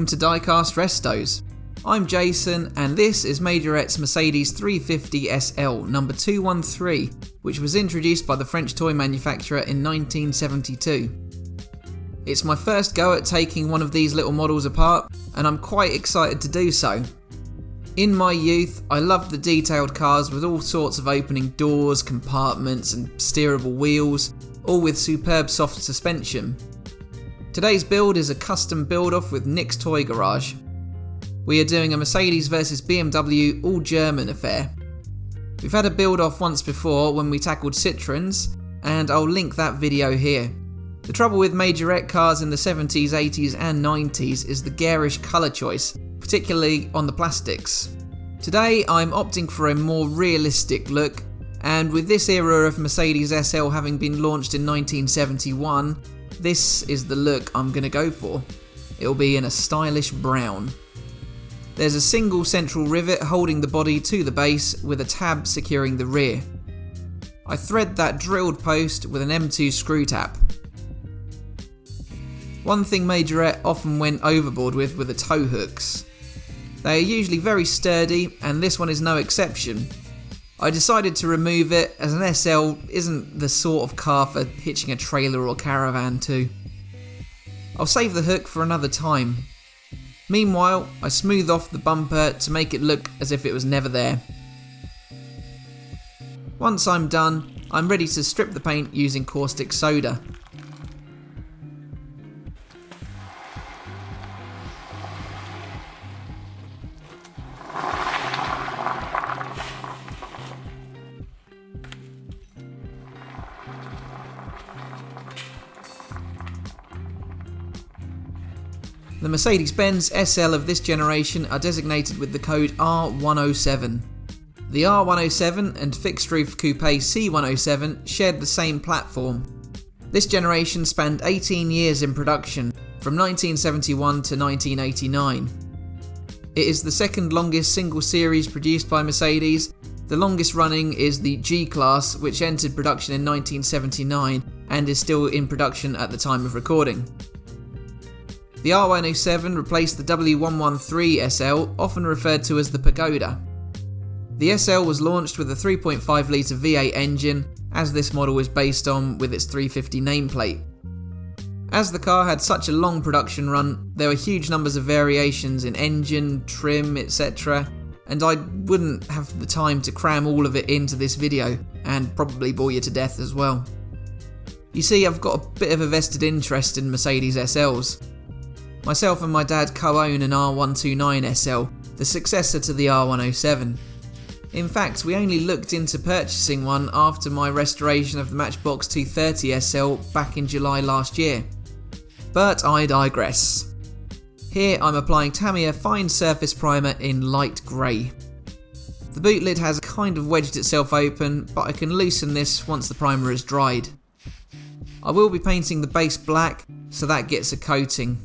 to Diecast Restos. I'm Jason and this is Majorette's Mercedes 350 SL number 213, which was introduced by the French toy manufacturer in 1972. It's my first go at taking one of these little models apart and I'm quite excited to do so. In my youth, I loved the detailed cars with all sorts of opening doors, compartments and steerable wheels, all with superb soft suspension. Today's build is a custom build-off with Nick's Toy Garage. We are doing a Mercedes versus BMW all-German affair. We've had a build-off once before when we tackled Citroëns, and I'll link that video here. The trouble with Majorette cars in the 70s, 80s and 90s is the garish colour choice, particularly on the plastics. Today I'm opting for a more realistic look, and with this era of Mercedes SL having been launched in 1971, this is the look I'm going to go for. It'll be in a stylish brown. There's a single central rivet holding the body to the base with a tab securing the rear. I thread that drilled post with an M2 screw tap. One thing Majorette often went overboard with were the tow hooks. They are usually very sturdy and this one is no exception. I decided to remove it as an SL isn't the sort of car for hitching a trailer or caravan to. I'll save the hook for another time. Meanwhile, I smooth off the bumper to make it look as if it was never there. Once I'm done, I'm ready to strip the paint using caustic soda. The Mercedes-Benz SL of this generation are designated with the code R107. The R107 and fixed-roof coupe C107 shared the same platform. This generation spanned 18 years in production, from 1971 to 1989. It is the second longest single series produced by Mercedes. The longest running is the G-Class, which entered production in 1979 and is still in production at the time of recording. The R107 replaced the W113 SL, often referred to as the Pagoda. The SL was launched with a 3.5 litre V8 engine, as this model is based on with its 350 nameplate. As the car had such a long production run, there were huge numbers of variations in engine, trim, etc., and I wouldn't have the time to cram all of it into this video, and probably bore you to death as well. You see, I've got a bit of a vested interest in Mercedes SLs. Myself and my dad co-own an R129 SL, the successor to the R107. In fact, we only looked into purchasing one after my restoration of the Matchbox 230 SL back in July last year. But I digress. Here I'm applying Tamiya Fine Surface Primer in light grey. The boot lid has kind of wedged itself open, but I can loosen this once the primer is dried. I will be painting the base black, so that gets a coating.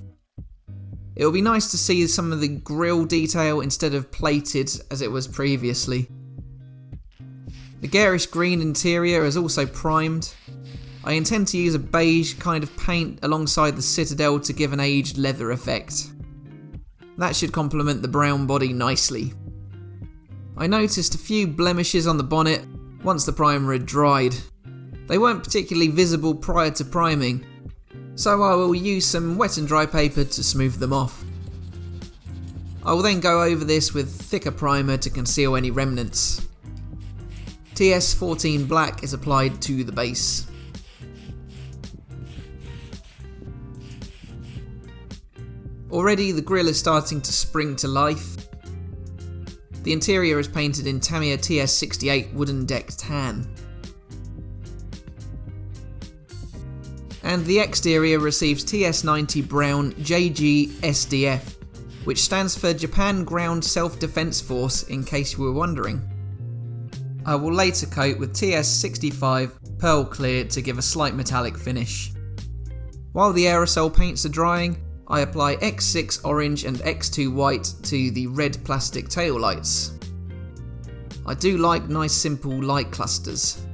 It will be nice to see some of the grille detail instead of plated as it was previously. The garish green interior is also primed. I intend to use a beige kind of paint alongside the Citadel to give an aged leather effect. That should complement the brown body nicely. I noticed a few blemishes on the bonnet once the primer had dried. They weren't particularly visible prior to priming, so I will use some wet and dry paper to smooth them off. I will then go over this with thicker primer to conceal any remnants. TS14 black is applied to the base. Already the grille is starting to spring to life. The interior is painted in Tamiya TS68 wooden deck tan. And the exterior receives TS90 brown JG SDF, which stands for Japan Ground Self-Defense Force in case you were wondering. I will later coat with TS65 pearl clear to give a slight metallic finish. While the aerosol paints are drying, I apply X6 orange and X2 white to the red plastic taillights. I do like nice simple light clusters.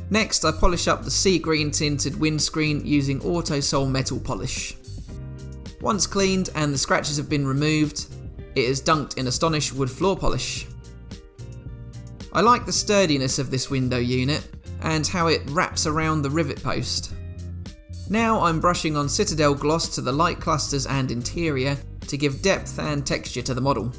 Next, I polish up the sea green tinted windscreen using Autosol metal polish. Once cleaned and the scratches have been removed, it is dunked in Astonish wood floor polish. I like the sturdiness of this window unit and how it wraps around the rivet post. Now I'm brushing on Citadel gloss to the light clusters and interior to give depth and texture to the model.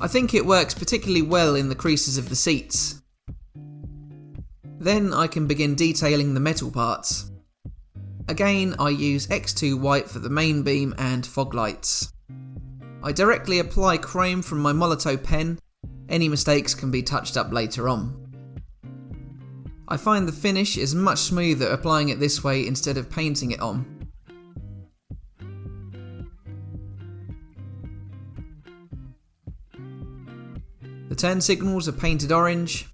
I think it works particularly well in the creases of the seats. Then I can begin detailing the metal parts. Again, I use X2 white for the main beam and fog lights. I directly apply chrome from my Molotow pen. Any mistakes can be touched up later on. I find the finish is much smoother applying it this way instead of painting it on. The turn signals are painted orange.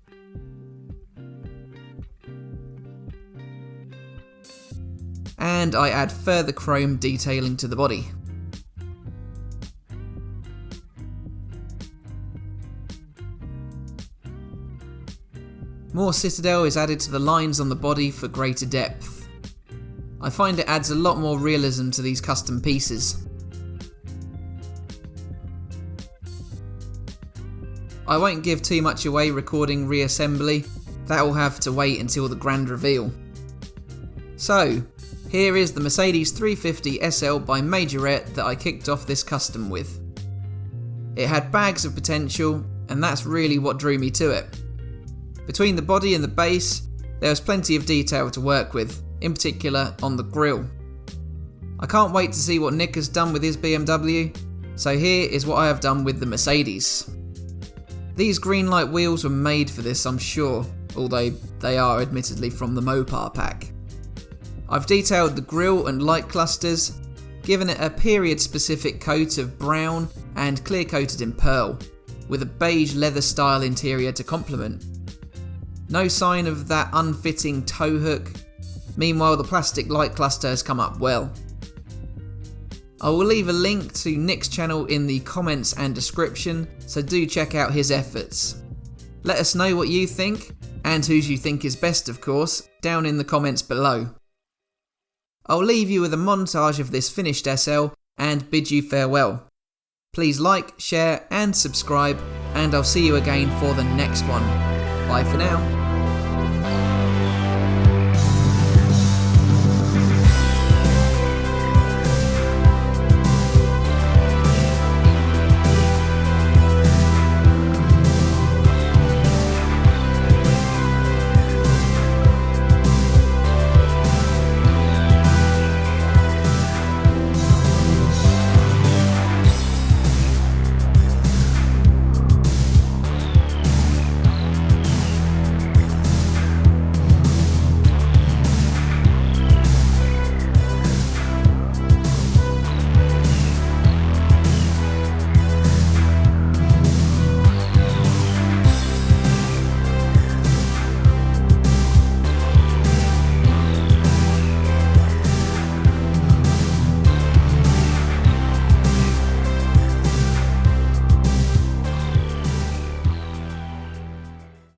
And I add further chrome detailing to the body. More Citadel is added to the lines on the body for greater depth. I find it adds a lot more realism to these custom pieces. I won't give too much away recording reassembly, that will have to wait until the grand reveal. So, here is the Mercedes 350 SL by Majorette that I kicked off this custom with. It had bags of potential, and that's really what drew me to it. Between the body and the base, there was plenty of detail to work with, in particular on the grille. I can't wait to see what Nick has done with his BMW, so here is what I have done with the Mercedes. These green light wheels were made for this, I'm sure, although they are admittedly from the Mopar pack. I've detailed the grille and light clusters, given it a period specific coat of brown and clear coated in pearl, with a beige leather style interior to complement. No sign of that unfitting tow hook, meanwhile the plastic light cluster has come up well. I will leave a link to Nick's channel in the comments and description, so do check out his efforts. Let us know what you think, and whose you think is best of course, down in the comments below. I'll leave you with a montage of this finished SL and bid you farewell. Please like, share and subscribe, and I'll see you again for the next one. Bye for now.